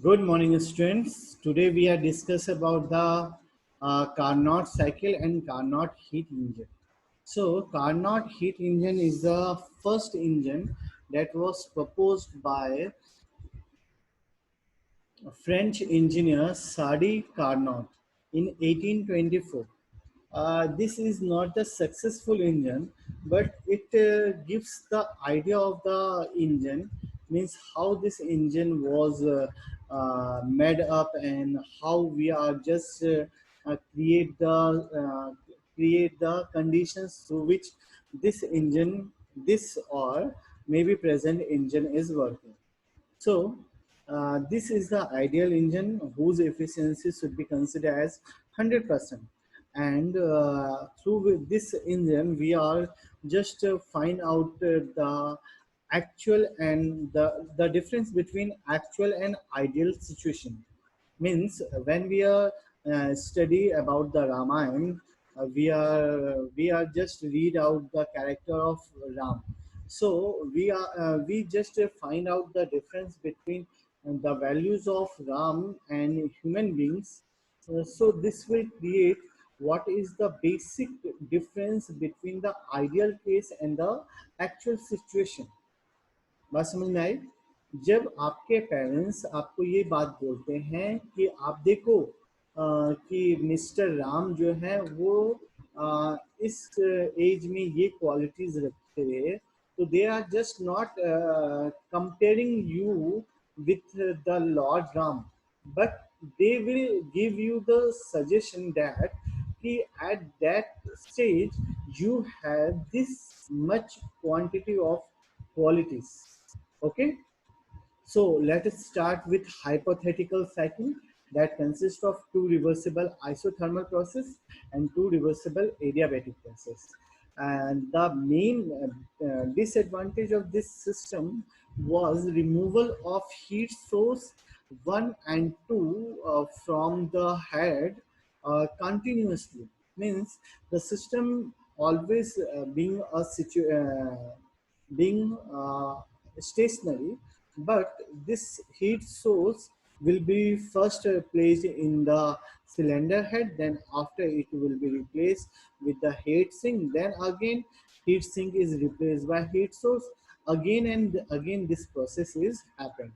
Good morning, students. Today we are discuss about the Carnot cycle and Carnot heat engine. So, Carnot heat engine is the first engine that was proposed by French engineer Sadi Carnot in 1824. This is not the successful engine, but it gives the idea of the engine, means how this engine was made up and how we are just create the conditions through which this engine, this or maybe present engine is working. So, this is the ideal engine whose efficiency should be considered as 100%. And through with this engine, we are just find out the actual and the difference between actual and ideal situation. Means when we are study about the Ramayana, we are just read out the character of Ram. So we just find out the difference between the values of Ram and human beings. So this will create what is the basic difference between the ideal case and the actual situation. बात समझ में आई? जब आपके parents आपको ये बात बोलते हैं कि आप देखो कि मिस्टर राम जो है वो इस एज में ये क्वालिटीज रखते हैं, तो they are just not comparing you with the lord Ram, but they will give you the suggestion that कि at that stage you have this much quantity of qualities. Okay, so let us start with hypothetical cycle that consists of two reversible isothermal process and two reversible adiabatic process. And the main disadvantage of this system was removal of heat source 1 and 2 from the head continuously. Means the system always being stationary, but this heat source will be first placed in the cylinder head, then after it will be replaced with the heat sink, then again heat sink is replaced by heat source, again and again this process is happened.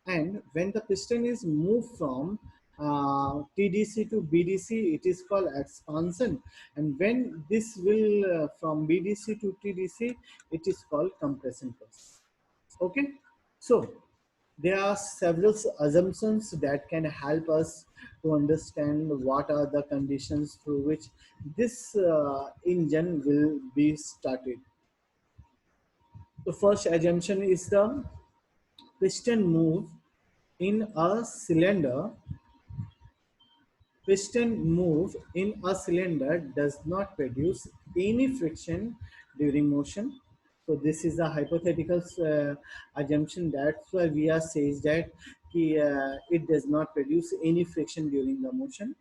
And when the piston is moved from TDC to BDC, it is called expansion. And when this will from BDC to TDC, it is called compression process. Okay, so there are several assumptions that can help us to understand what are the conditions through which this engine will be started. The first assumption is the piston move in a cylinder. Piston move in a cylinder does not produce any friction during motion. So this is a hypothetical assumption. That's why we are says that it does not produce any friction during the motion.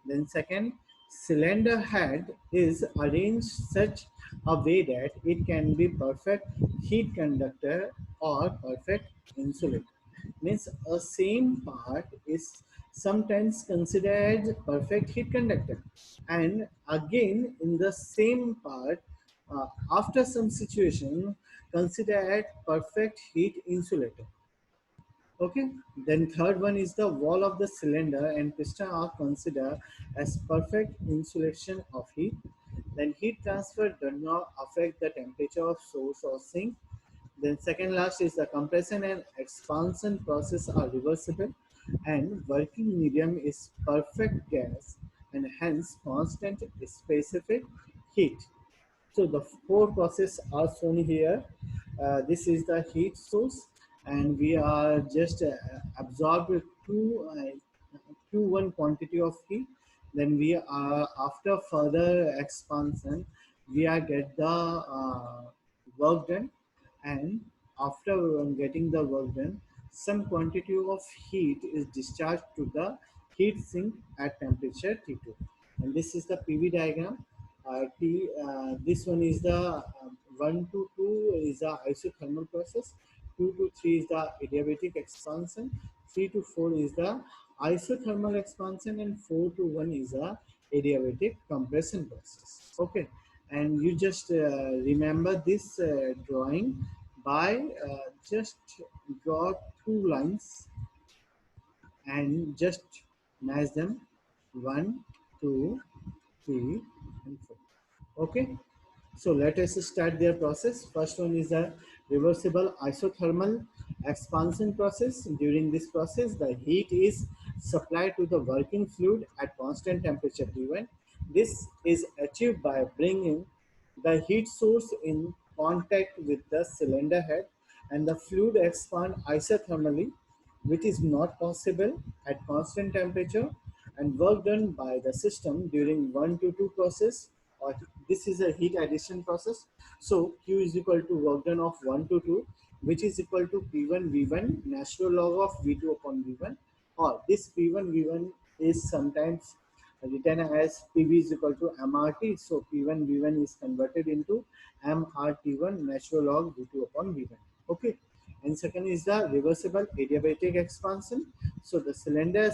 Then second, cylinder head is arranged such a way that it can be perfect heat conductor or perfect insulator. Means a same part is sometimes considered as perfect heat conductor, and again in the same part after some situation considered perfect heat insulator. Okay, then third one is the wall of the cylinder and piston are considered as perfect insulation of heat. Then heat transfer does not affect the temperature of source or sink. Then second last is the compression and expansion process are reversible, and working medium is perfect gas and hence constant specific heat. So the four processes are shown here. This is the heat source, and we are just absorb Q1 quantity of heat. Then we are after further expansion, we are get the work done, and after getting the work done, some quantity of heat is discharged to the heat sink at temperature T2. And this is the PV diagram. This one is the 1 to 2 is the isothermal process. 2 to 3 is the adiabatic expansion, 3 to 4 is the isothermal expansion, and 4 to 1 is the adiabatic compression process. Okay, and you just remember this drawing by just draw two lines and just match them, 1, 2, 3, and 4. Okay, so let us start their process. First one is a reversible isothermal expansion process. During this process, the heat is supplied to the working fluid at constant temperature T1. This is achieved by bringing the heat source in contact with the cylinder head, and the fluid expand isothermally, which is not possible at constant temperature, and work done by the system during 1 to 2 process, or this is a heat addition process. So Q is equal to work done of 1 to 2, which is equal to P1 V1 natural log of V2 upon V1, or this P1 V1 is sometimes written as PV is equal to MRT. So P1 V1 is converted into MRT1 natural log V2 upon V1. Okay. And second is the reversible adiabatic expansion. So the cylinder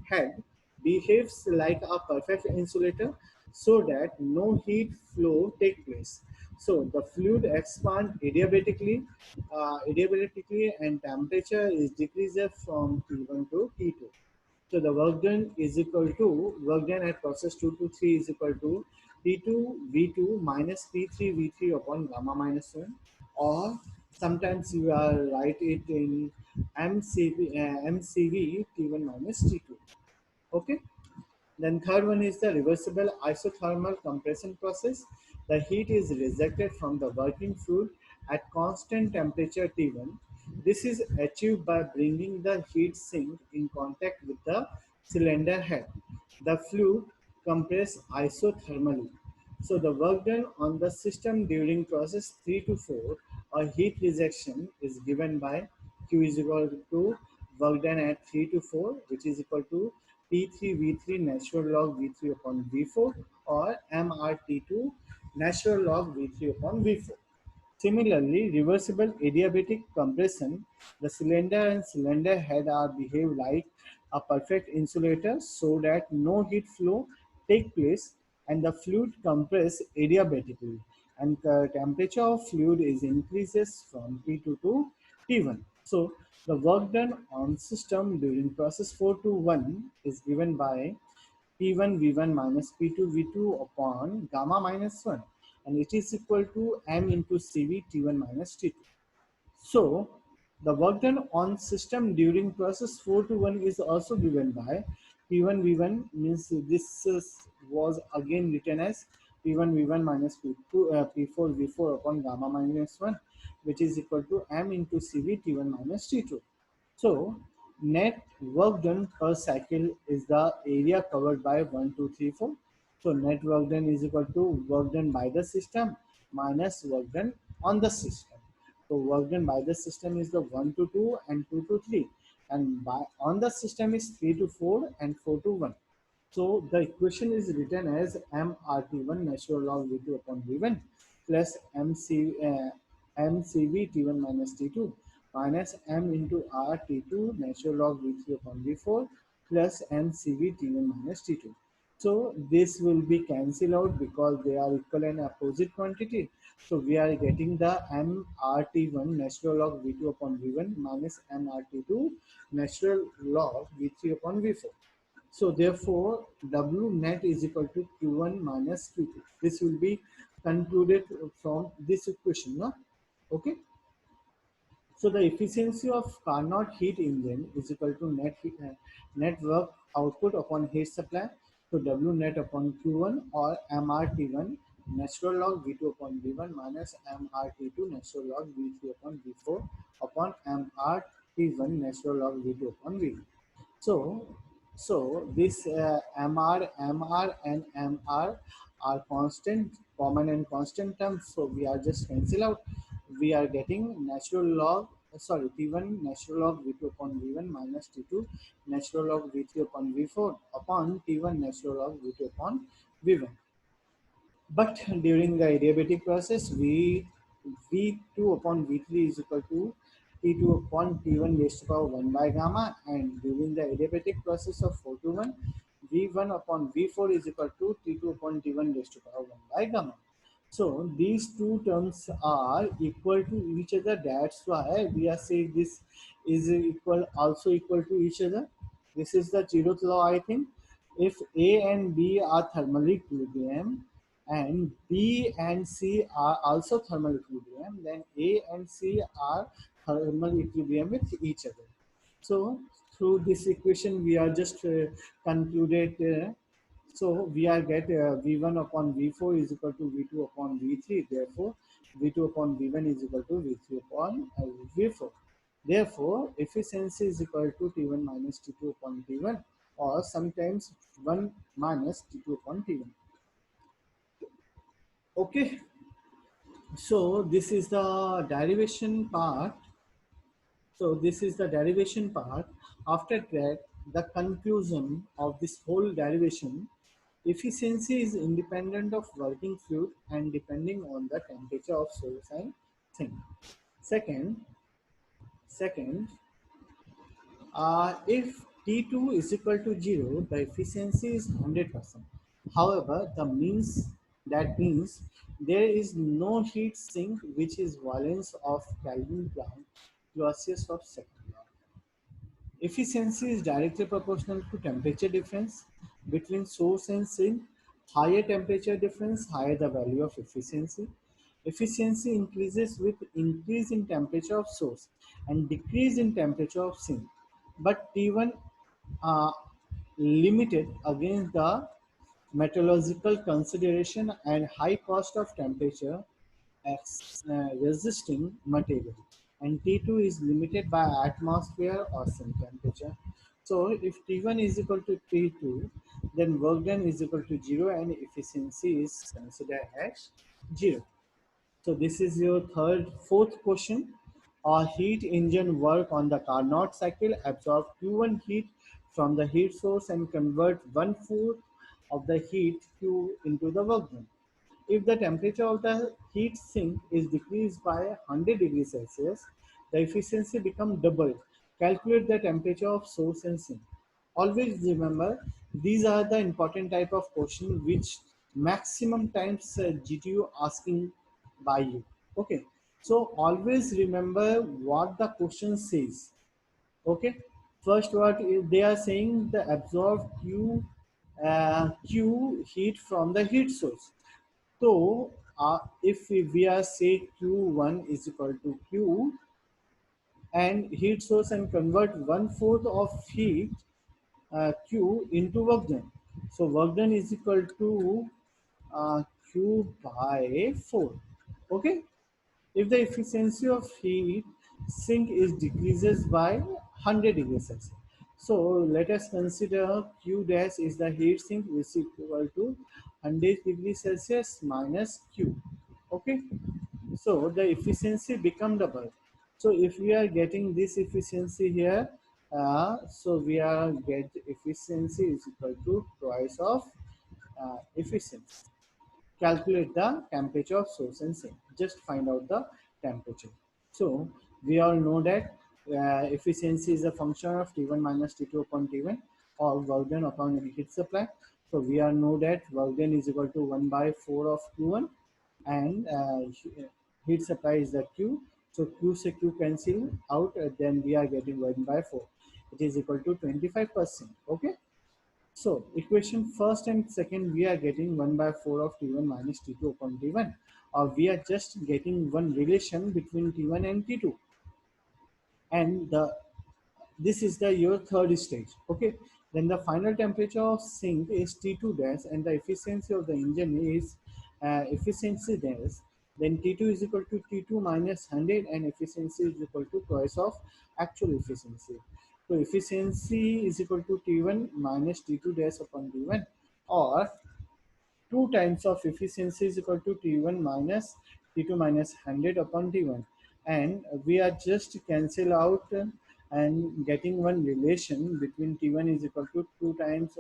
head behaves like a perfect insulator so that no heat flow take place. So the fluid expand adiabatically, and temperature is decreased from T1 to T2. So the work done is equal to work done at process 2 to 3 is equal to T2 V2 minus T3 V3 upon gamma minus 1, or sometimes you are write it in MCV T1 minus T2. Okay. Then third one is the reversible isothermal compression process. The heat is rejected from the working fluid at constant temperature T1. This is achieved by bringing the heat sink in contact with the cylinder head. The fluid compress isothermally. So the work done on the system during process 3 to 4, a heat rejection is given by Q is equal to work done at 3 to 4, which is equal to P3 V3 natural log V3 upon V4, or MRT2 natural log V3 upon V4. Similarly, reversible adiabatic compression, the cylinder and cylinder head are behave like a perfect insulator so that no heat flow take place, and the fluid compress adiabatically, and the temperature of fluid is increases from T2 to T1. So the work done on system during process 4 to 1 is given by P1 V1 minus P2 V2 upon gamma minus 1, and it is equal to M into CV T1 minus T2. So the work done on system during process 4 to 1 is also given by P1 V1, means this was again written as P1 V1 minus P2, P4 V4 upon gamma minus 1, which is equal to M into CV T1 minus T2. So net work done per cycle is the area covered by 1, 2, 3, 4. So net work done is equal to work done by the system minus work done on the system. So work done by the system is the 1 to 2 and 2 to 3, and by on the system is 3 to 4 and 4 to 1. So the equation is written as MRT1 natural log V2 upon V1 plus MCV T1 minus T2 minus M into R T2 natural log V3 upon V4 plus MCV T1 minus T2. So this will be cancelled out because they are equal and opposite quantity. So we are getting the MRT1 natural log V2 upon V1 minus MRT2 natural log V3 upon V4. So therefore, W net is equal to Q1 minus Q2. This will be concluded from this equation. No? Okay. So the efficiency of Carnot heat engine is equal to net work output upon heat supply. So W net upon Q1, or MRT1 natural log V2 upon V1 minus MRT2 natural log V3 upon V4 upon MRT1 natural log V2 upon V1. So, so this MR and MR are constant, common and constant terms. So we are just cancel out. We are getting natural log, sorry, T1 natural log V2 upon V1 minus T2 natural log V3 upon V4 upon T1 natural log V2 upon V1. But during the adiabatic process, we V2 upon V3 is equal to T2 upon T1 raised to power 1 by gamma, and during the adiabatic process of 4 to 1, V1 upon V4 is equal to T2 upon T1 raised to power 1 by gamma. So these two terms are equal to each other. That's why we are saying this is also equal to each other. This is the zeroth law, I think. If A and B are thermal equilibrium and B and C are also thermal equilibrium, then A and C are thermal equilibrium with each other. So through this equation, we are just concluded. So we are get V1 upon V4 is equal to V2 upon V3. Therefore, V2 upon V1 is equal to V3 upon V4. Therefore, efficiency is equal to T1 minus T2 upon T1, or sometimes 1 minus T2 upon T1. Okay, so this is the derivation part. So this is the derivation part. After that, the conclusion of this whole derivation, efficiency is independent of working fluid and depending on the temperature of source and sink. Second, second, if T2 is equal to 0, the efficiency is 100%. However, that means there is no heat sink which is valence of Kelvin Planck Clausius of second law. Efficiency is directly proportional to temperature difference between source and sink. Higher temperature difference, higher the value of efficiency. Efficiency increases with increase in temperature of source and decrease in temperature of sink. But T1 uh, limited against the meteorological consideration and high cost of temperature resisting material, and T2 is limited by atmosphere or some temperature. So if T1 is equal to T2, then work done is equal to 0 and efficiency is considered as 0. So this is your fourth question. A heat engine work on the Carnot cycle absorb Q1 heat from the heat source and convert 1/4 of the heat Q into the work done. If the temperature of the heat sink is decreased by 100 degrees Celsius, the efficiency becomes double. Calculate the temperature of source and sink. Always remember, these are the important type of question which maximum times GTU asking by you. Okay, so always remember what the question says. Okay, first what they are saying, the absorb Q heat from the heat source. So if we are say Q1 is equal to Q and heat source and convert 1/4 of heat Q into work done. So work done is equal to Q by 4. Okay. If the efficiency of heat sink is decreases by 100 degrees Celsius. So let us consider Q dash is the heat sink which is equal to 100 degrees Celsius minus Q. Okay. So the efficiency become double. So if we are getting this efficiency here, so we are get efficiency is equal to twice of efficiency. Calculate the temperature of source and sink. Just find out the temperature. So we all know that efficiency is a function of T1 minus T2 upon T1 or work done upon heat supply. So we all know that work done is equal to 1 by 4 of Q1 and heat supply is the Q. So Q se Q cancel out, then we are getting 1 by 4. It is equal to 25%. Okay. So equation first and second, we are getting 1 by 4 of T1 minus T2 upon T1. Or we are just getting one relation between T1 and T2. And this is the your third stage. Okay. Then the final temperature of sink is T2 dash and the efficiency of the engine is efficiency dash. Then T2 is equal to T2 minus 100 and efficiency is equal to twice of actual efficiency. So efficiency is equal to T1 minus T2 dash upon T1, or 2 times of efficiency is equal to T1 minus T2 minus 100 upon T1. And we are just cancel out and getting one relation between T1 is equal to 2 times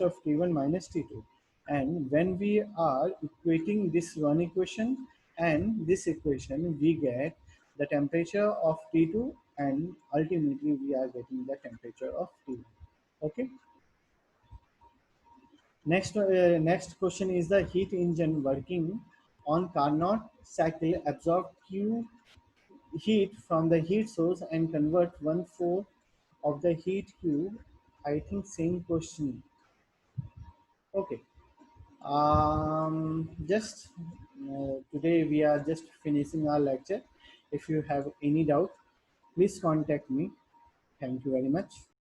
of T1 minus T2. And when we are equating this one equation, and this equation we get the temperature of T2, and ultimately we are getting the temperature of T1. Okay. Next question is the heat engine working on Carnot cycle absorb Q heat from the heat source and convert 1/4 of the heat Q. I think same question. Okay. Just today we are just finishing our lecture. If you have any doubt, please contact me. Thank you very much.